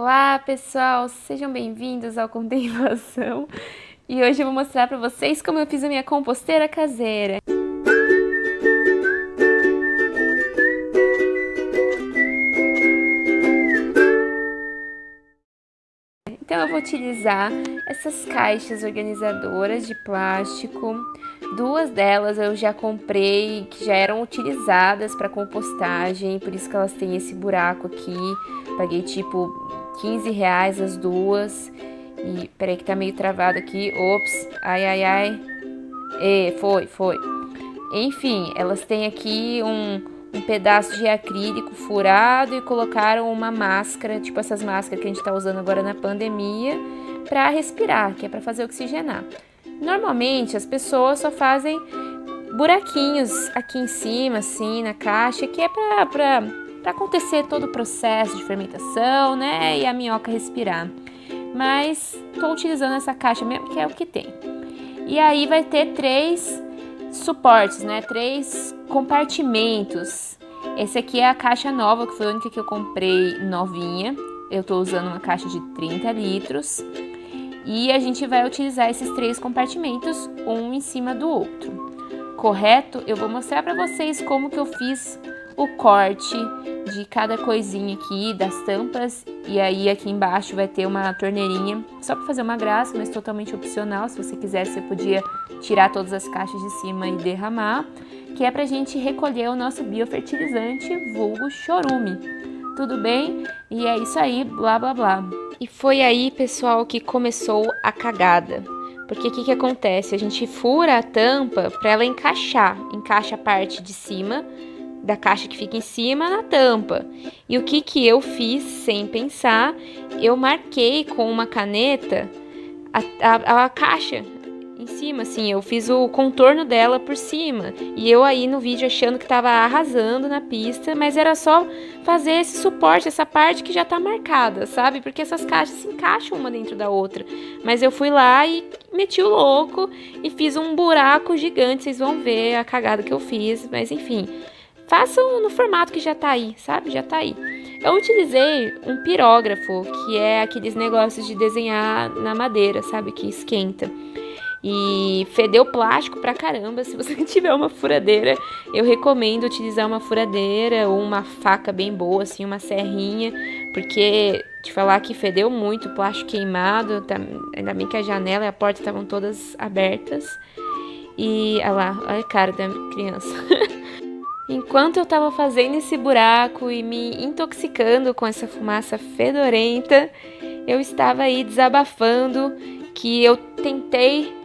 Olá pessoal, sejam bem-vindos ao Contemplação e hoje eu vou mostrar para vocês como eu fiz a minha composteira caseira. Então eu vou utilizar essas caixas organizadoras de plástico. Duas delas eu já comprei, que já eram utilizadas para compostagem, por isso que elas têm esse buraco aqui. Paguei tipo R$ 15 as duas. E peraí que tá meio travado aqui. Ops, ai. Foi. Enfim, elas têm aqui um pedaço de acrílico furado e colocaram uma máscara, tipo essas máscaras que a gente tá usando agora na pandemia, para respirar, que é para fazer oxigenar. Normalmente as pessoas só fazem buraquinhos aqui em cima, assim, na caixa, que é para acontecer todo o processo de fermentação, né, e a minhoca respirar. Mas estou utilizando essa caixa mesmo, que é o que tem. E aí vai ter três suportes, né? Três compartimentos. Esse aqui é a caixa nova, que foi a única que eu comprei novinha. Eu tô usando uma caixa de 30 litros. E a gente vai utilizar esses três compartimentos, um em cima do outro. Correto? Eu vou mostrar para vocês como que eu fiz o corte de cada coisinha aqui, das tampas. E aí aqui embaixo vai ter uma torneirinha, só para fazer uma graça, mas totalmente opcional. Se você quiser, você podia tirar todas as caixas de cima e derramar. Que é pra gente recolher o nosso biofertilizante, vulgo chorume. Tudo bem? E é isso aí, blá blá blá. E foi aí, pessoal, que começou a cagada. Porque o que acontece? A gente fura a tampa para ela encaixar. Encaixa a parte de cima da caixa que fica em cima na tampa. E o que eu fiz sem pensar? Eu marquei com uma caneta a caixa em cima, assim, eu fiz o contorno dela por cima. E eu aí no vídeo achando que tava arrasando na pista, mas era só fazer esse suporte, essa parte que já tá marcada, sabe? Porque essas caixas se encaixam uma dentro da outra. Mas eu fui lá e meti o louco e fiz um buraco gigante, vocês vão ver a cagada que eu fiz, mas enfim. Façam no formato que já tá aí, sabe? Já tá aí. Eu utilizei um pirógrafo, que é aqueles negócios de desenhar na madeira, sabe? Que esquenta. E fedeu plástico pra caramba. Se você tiver uma furadeira, eu recomendo utilizar uma furadeira ou uma faca bem boa, assim, uma serrinha, porque te falar que fedeu muito, plástico queimado, tá, ainda bem que a janela e a porta estavam todas abertas. E olha lá, olha a cara da criança. Enquanto eu tava fazendo esse buraco e me intoxicando com essa fumaça fedorenta, eu estava aí desabafando que eu tentei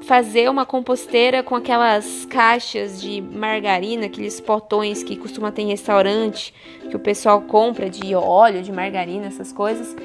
fazer uma composteira com aquelas caixas de margarina, aqueles potões que costuma ter em restaurante, que o pessoal compra de óleo, de margarina, essas coisas.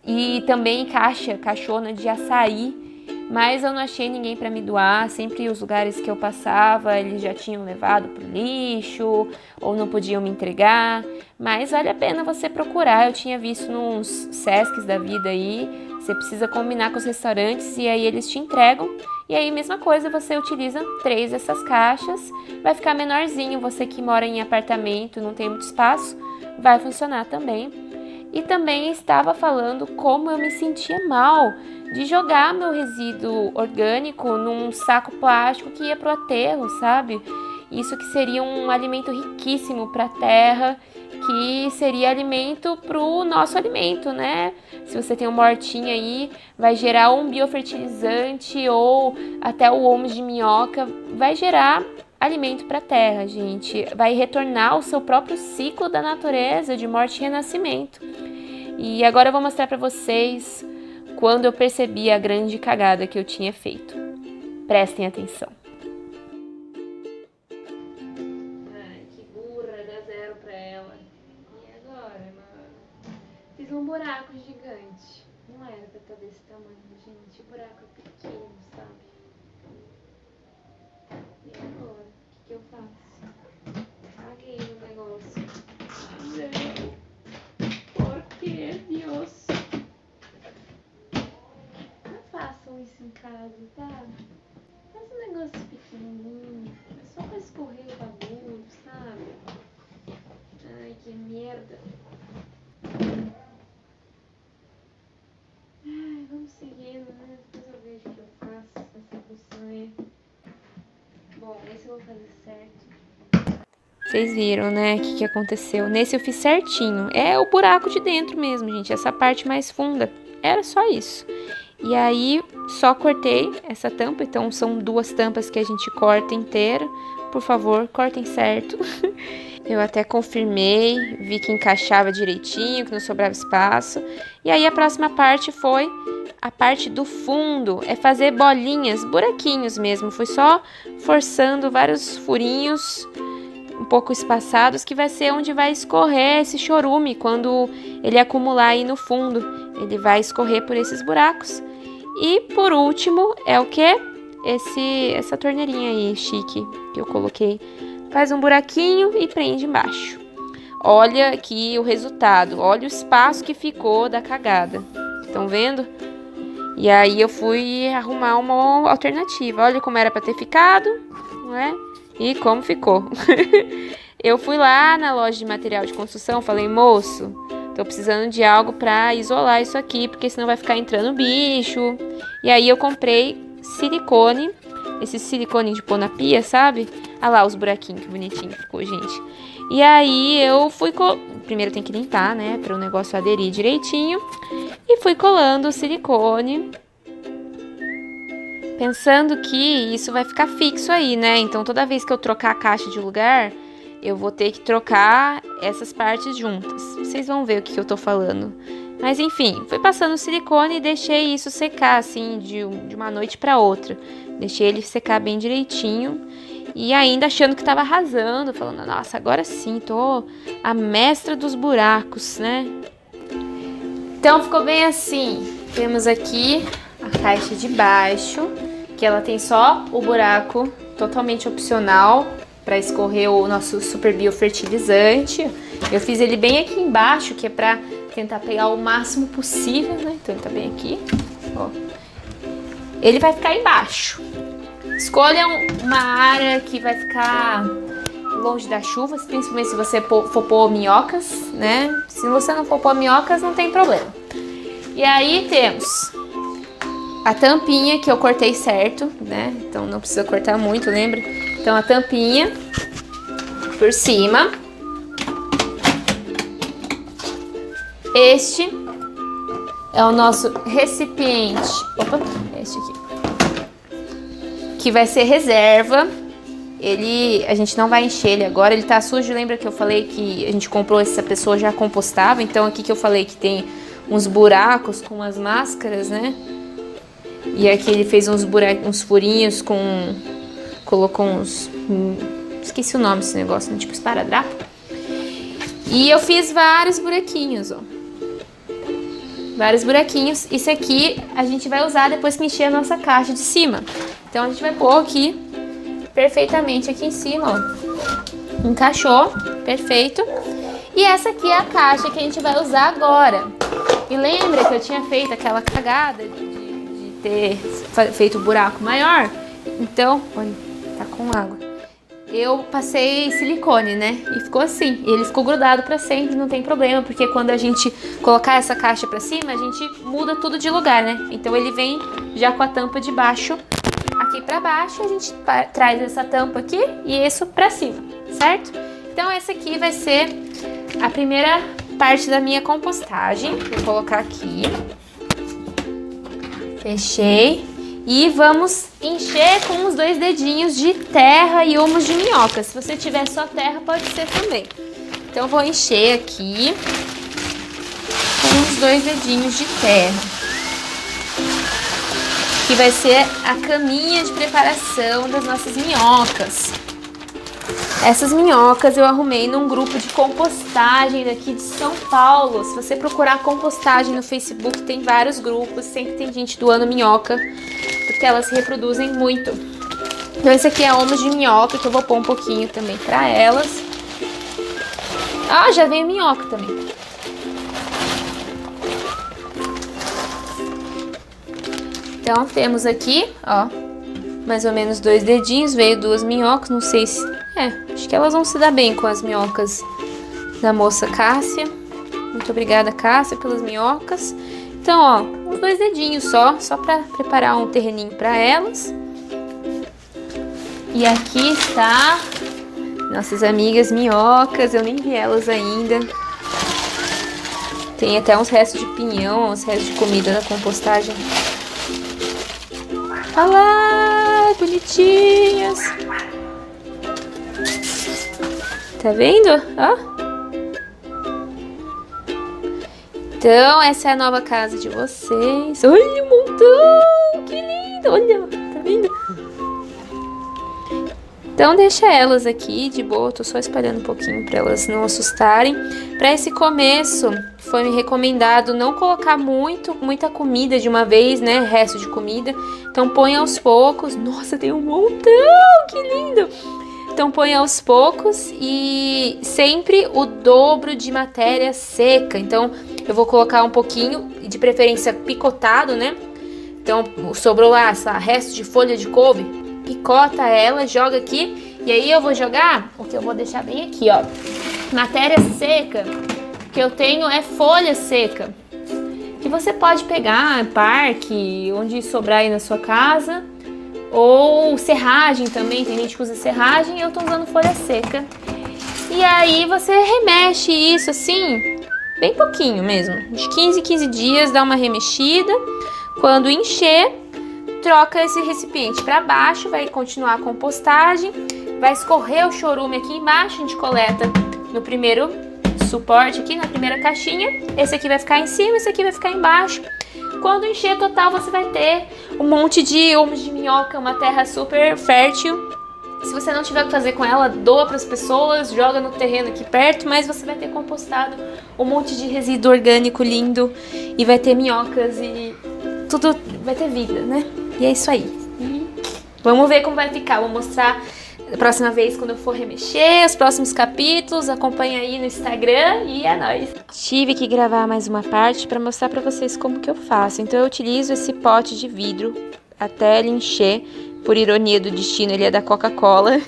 E também caixona de açaí, mas eu não achei ninguém para me doar. Sempre os lugares que eu passava, eles já tinham levado pro lixo ou não podiam me entregar. Mas vale a pena você procurar. Eu tinha visto nos Sescs da vida aí. Você precisa combinar com os restaurantes e aí eles te entregam. E aí, mesma coisa, você utiliza 3 dessas caixas. Vai ficar menorzinho. Você que mora em apartamento, não tem muito espaço, vai funcionar também. E também estava falando como eu me sentia mal de jogar meu resíduo orgânico num saco plástico que ia pro aterro, sabe? Isso que seria um alimento riquíssimo para a terra, que seria alimento pro nosso alimento, né? Se você tem uma hortinha aí, vai gerar um biofertilizante ou até o homo de minhoca, vai gerar alimento para a terra, gente. Vai retornar o seu próprio ciclo da natureza de morte e renascimento. E agora eu vou mostrar para vocês quando eu percebi a grande cagada que eu tinha feito. Prestem atenção. Ai, que burra, dá 0 pra ela. E agora, mano? Fiz um buraco gigante. Não era pra estar desse tamanho, gente. O buraco é pequeno, sabe? E agora? O que eu faço? Caguei no negócio. Por que, Deus? Não façam isso em casa, tá? Faz um negócio pequenininho. É só pra escorrer o bagulho, sabe? Ai, que merda. Vocês viram, né, o que aconteceu. Nesse eu fiz certinho. É o buraco de dentro mesmo, gente. Essa parte mais funda. Era só isso. E aí, só cortei essa tampa. Então, são 2 tampas que a gente corta inteira. Por favor, cortem certo. Eu até confirmei, vi que encaixava direitinho, que não sobrava espaço. E aí, a próxima parte foi a parte do fundo. É fazer bolinhas, buraquinhos mesmo. Foi só forçando vários furinhos um pouco espaçados, que vai ser onde vai escorrer esse chorume quando ele acumular aí no fundo. Ele vai escorrer por esses buracos. E por último é o que? Essa torneirinha aí chique que eu coloquei. Faz um buraquinho e prende embaixo. Olha aqui o resultado. Olha o espaço que ficou da cagada. Estão vendo? E aí eu fui arrumar uma alternativa. Olha como era para ter ficado, não é? E como ficou. Eu fui lá na loja de material de construção, falei, moço, tô precisando de algo pra isolar isso aqui, porque senão vai ficar entrando bicho. E aí eu comprei silicone, esse silicone de pôr na pia, sabe? Olha lá os buraquinhos, que bonitinho ficou, gente. E aí eu fui... Primeiro tem que limpar, né, para o negócio aderir direitinho. E fui colando o silicone, pensando que isso vai ficar fixo aí, né? Então, toda vez que eu trocar a caixa de lugar, eu vou ter que trocar essas partes juntas. Vocês vão ver o que eu tô falando. Mas, enfim, fui passando o silicone e deixei isso secar, assim, de uma noite para outra. Deixei ele secar bem direitinho. E ainda achando que tava arrasando, falando, nossa, agora sim, tô a mestra dos buracos, né? Então, ficou bem assim. Temos aqui a caixa de baixo, que ela tem só o buraco totalmente opcional para escorrer o nosso super biofertilizante. Eu fiz ele bem aqui embaixo, que é para tentar pegar o máximo possível, né? Então ele tá bem aqui, ó. Ele vai ficar embaixo. Escolha uma área que vai ficar longe das chuvas, principalmente se você for pôr minhocas, né? Se você não for pôr minhocas, não tem problema. E aí temos a tampinha que eu cortei certo, né? Então não precisa cortar muito, lembra? Então a tampinha por cima. Este é o nosso recipiente. Opa, este aqui. Que vai ser reserva. A gente não vai encher ele agora, ele tá sujo. Lembra que eu falei que a gente comprou, essa pessoa já compostava? Então aqui que eu falei que tem uns buracos com umas máscaras, né? E aqui ele fez uns furinhos colocou uns... esqueci o nome desse negócio, né? Tipo esparadrapo. E eu fiz vários buraquinhos, ó. Vários buraquinhos. Isso aqui a gente vai usar depois que encher a nossa caixa de cima. Então a gente vai pôr aqui perfeitamente aqui em cima, ó. Encaixou, perfeito. E essa aqui é a caixa que a gente vai usar agora. E lembra que eu tinha feito aquela cagada de ter feito o buraco maior? Então, olha, tá com água. Eu passei silicone, né? E ficou assim. E ele ficou grudado pra sempre, não tem problema, porque quando a gente colocar essa caixa pra cima, a gente muda tudo de lugar, né? Então ele vem já com a tampa de baixo aqui pra baixo, a gente traz essa tampa aqui e isso pra cima, certo? Então essa aqui vai ser a primeira parte da minha compostagem. Vou colocar aqui. Fechei. E vamos encher com os 2 dedinhos de terra e humus de minhoca. Se você tiver só terra, pode ser também. Então eu vou encher aqui com os 2 dedinhos de terra. Que vai ser a caminha de preparação das nossas minhocas. Essas minhocas eu arrumei num grupo de compostagem daqui de São Paulo. Se você procurar compostagem no Facebook, tem vários grupos, sempre tem gente doando minhoca, porque elas se reproduzem muito. Então esse aqui é humus de minhoca, que eu vou pôr um pouquinho também pra elas. Ah, já veio minhoca também. Então temos aqui, ó, mais ou menos 2 dedinhos, veio 2 minhocas, não sei se... acho que elas vão se dar bem com as minhocas da moça Cássia. Muito obrigada, Cássia, pelas minhocas. Então, ó, uns 2 dedinhos só pra preparar um terreninho pra elas. E aqui está Nossas amigas minhocas, eu nem vi elas ainda. Tem até uns restos de pinhão, uns restos de comida na compostagem. Olha lá, bonitinhas. Tá vendo? Ó. Então, essa é a nova casa de vocês. Olha um montão! Que lindo! Olha, tá vendo? Então deixa elas aqui de boa, tô só espalhando um pouquinho para elas não assustarem. Para esse começo, foi me recomendado não colocar muita comida de uma vez, né, resto de comida. Então põe aos poucos. Nossa, tem um montão, que lindo! Então põe aos poucos e sempre o dobro de matéria seca. Então eu vou colocar um pouquinho, de preferência picotado, né? Então sobrou lá, resto de folha de couve. Picota ela, joga aqui. E aí eu vou jogar, o que eu vou deixar bem aqui, ó. Matéria seca que eu tenho é folha seca. Que você pode pegar em parque, onde sobrar aí na sua casa. Ou serragem também, tem gente que usa serragem. Eu tô usando folha seca. E aí você remexe isso assim, bem pouquinho mesmo. De 15 em 15 dias, dá uma remexida. Quando encher, troca esse recipiente para baixo, vai continuar a compostagem, vai escorrer o chorume aqui embaixo, a gente coleta no primeiro suporte aqui, na primeira caixinha, esse aqui vai ficar em cima, esse aqui vai ficar embaixo. Quando encher total, você vai ter um monte de humos de minhoca, uma terra super fértil. Se você não tiver o que fazer com ela, doa para as pessoas, joga no terreno aqui perto, mas você vai ter compostado um monte de resíduo orgânico lindo e vai ter minhocas e tudo vai ter vida, né? E é isso aí. Vamos ver como vai ficar. Vou mostrar a próxima vez quando eu for remexer, os próximos capítulos. Acompanha aí no Instagram e é nóis. Tive que gravar mais uma parte para mostrar para vocês como que eu faço. Então eu utilizo esse pote de vidro até ele encher. Por ironia do destino, ele é da Coca-Cola.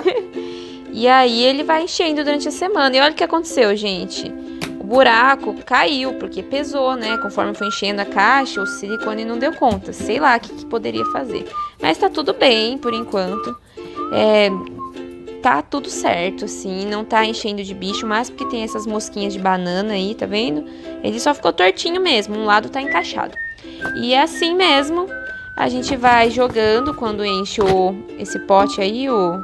E aí ele vai enchendo durante a semana. E olha o que aconteceu, gente. O buraco caiu, porque pesou, né? Conforme foi enchendo a caixa, o silicone não deu conta. Sei lá o que poderia fazer. Mas tá tudo bem, por enquanto. Tá tudo certo, assim. Não tá enchendo de bicho, mas porque tem essas mosquinhas de banana aí, tá vendo? Ele só ficou tortinho mesmo. Um lado tá encaixado. E é assim mesmo. A gente vai jogando quando enche esse pote aí, o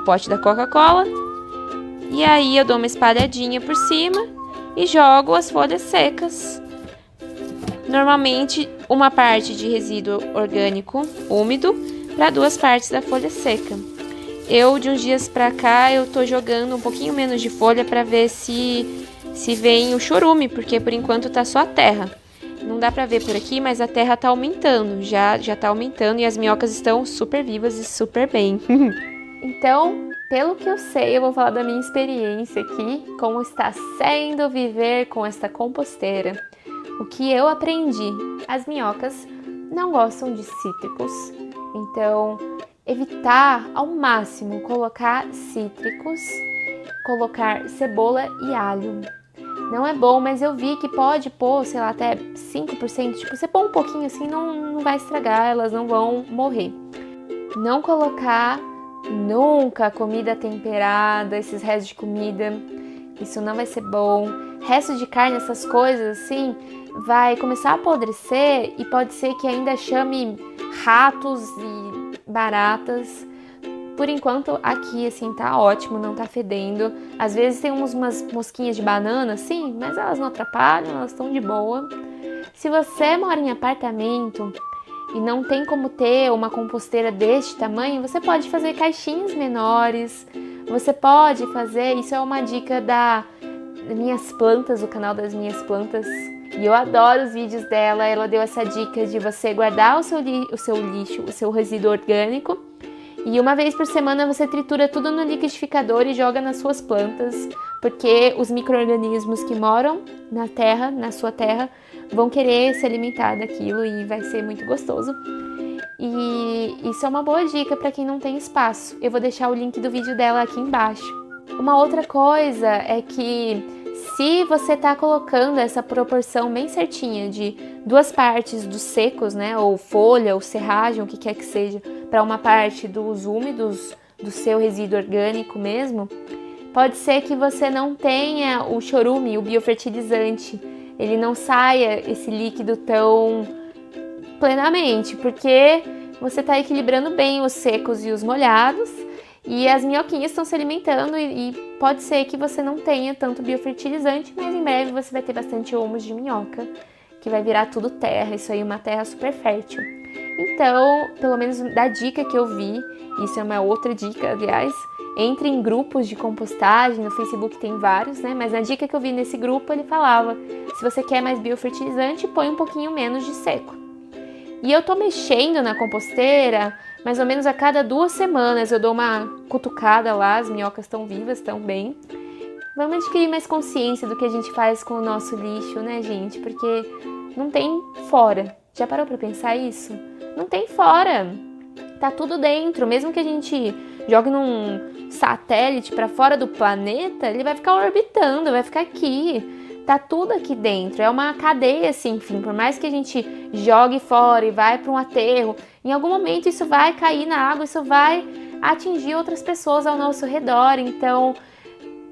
pote da Coca-Cola. E aí eu dou uma espalhadinha por cima e jogo as folhas secas. Normalmente uma parte de resíduo orgânico úmido para 2 partes da folha seca. Eu, de uns dias pra cá, eu tô jogando um pouquinho menos de folha para ver se vem o chorume, porque por enquanto tá só a terra. Não dá pra ver por aqui, mas a terra tá aumentando, já tá aumentando e as minhocas estão super vivas e super bem. Então, pelo que eu sei, eu vou falar da minha experiência aqui, como está sendo viver com esta composteira. O que eu aprendi, as minhocas não gostam de cítricos, então evitar ao máximo colocar cítricos, colocar cebola e alho. Não é bom, mas eu vi que pode pôr, sei lá, até 5%. Tipo, você põe um pouquinho assim, não vai estragar, elas não vão morrer. Não colocar nunca comida temperada, esses restos de comida. Isso não vai ser bom. Resto de carne, essas coisas assim, vai começar a apodrecer e pode ser que ainda chame ratos e baratas. Por enquanto, aqui, assim, tá ótimo, não tá fedendo. Às vezes tem umas mosquinhas de banana, sim, mas elas não atrapalham, elas estão de boa. Se você mora em apartamento e não tem como ter uma composteira deste tamanho, você pode fazer caixinhas menores. Você pode fazer, isso é uma dica das Minhas Plantas, o canal das Minhas Plantas. E eu adoro os vídeos dela, ela deu essa dica de você guardar o seu lixo, o seu resíduo orgânico. E uma vez por semana você tritura tudo no liquidificador e joga nas suas plantas, porque os micro-organismos que moram na terra, na sua terra, vão querer se alimentar daquilo e vai ser muito gostoso. E isso é uma boa dica para quem não tem espaço. Eu vou deixar o link do vídeo dela aqui embaixo. Uma outra coisa é que se você tá colocando essa proporção bem certinha de 2 partes dos secos, né, ou folha, ou serragem, o que quer que seja, para uma parte dos úmidos, do seu resíduo orgânico mesmo, Pode ser que você não tenha o chorume, o biofertilizante, ele não saia esse líquido tão plenamente, porque você está equilibrando bem os secos e os molhados, e as minhoquinhas estão se alimentando e pode ser que você não tenha tanto biofertilizante, mas em breve você vai ter bastante humus de minhoca, que vai virar tudo terra, isso aí, uma terra super fértil. Então, pelo menos da dica que eu vi, isso é uma outra dica, aliás, entre em grupos de compostagem, no Facebook tem vários, né? Mas na dica que eu vi nesse grupo, ele falava, se você quer mais biofertilizante, põe um pouquinho menos de seco. E eu tô mexendo na composteira, mais ou menos a cada 2 semanas eu dou uma cutucada lá, as minhocas estão vivas, estão bem. Vamos adquirir mais consciência do que a gente faz com o nosso lixo, né, gente? Porque não tem fora. Já parou pra pensar isso? Não tem fora. Tá tudo dentro. Mesmo que a gente jogue num satélite pra fora do planeta, ele vai ficar orbitando, vai ficar aqui. Tá tudo aqui dentro, é uma cadeia assim, enfim, por mais que a gente jogue fora e vai para um aterro, em algum momento isso vai cair na água, isso vai atingir outras pessoas ao nosso redor, então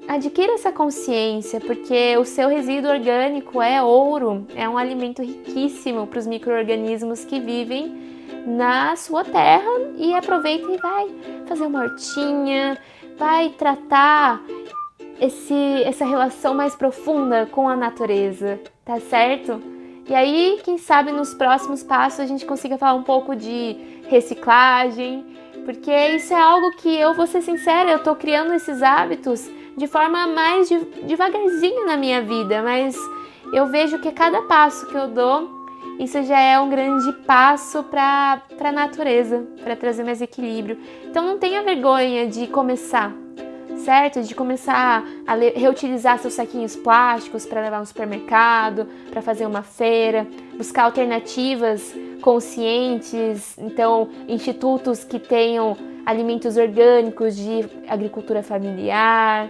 adquira essa consciência, porque o seu resíduo orgânico é ouro, é um alimento riquíssimo para os micro-organismos que vivem na sua terra e aproveita e vai fazer uma hortinha, vai tratar essa relação mais profunda com a natureza, tá certo? E aí, quem sabe nos próximos passos a gente consiga falar um pouco de reciclagem, porque isso é algo que eu vou ser sincera, eu tô criando esses hábitos de forma mais devagarzinho na minha vida, mas eu vejo que cada passo que eu dou, isso já é um grande passo para a natureza, para trazer mais equilíbrio. Então não tenha vergonha de começar, certo? De começar a reutilizar seus saquinhos plásticos para levar no supermercado, para fazer uma feira, buscar alternativas conscientes, então institutos que tenham alimentos orgânicos de agricultura familiar,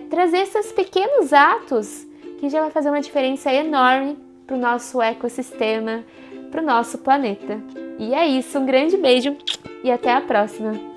trazer esses pequenos atos que já vai fazer uma diferença enorme para o nosso ecossistema, para o nosso planeta. E é isso, um grande beijo e até a próxima!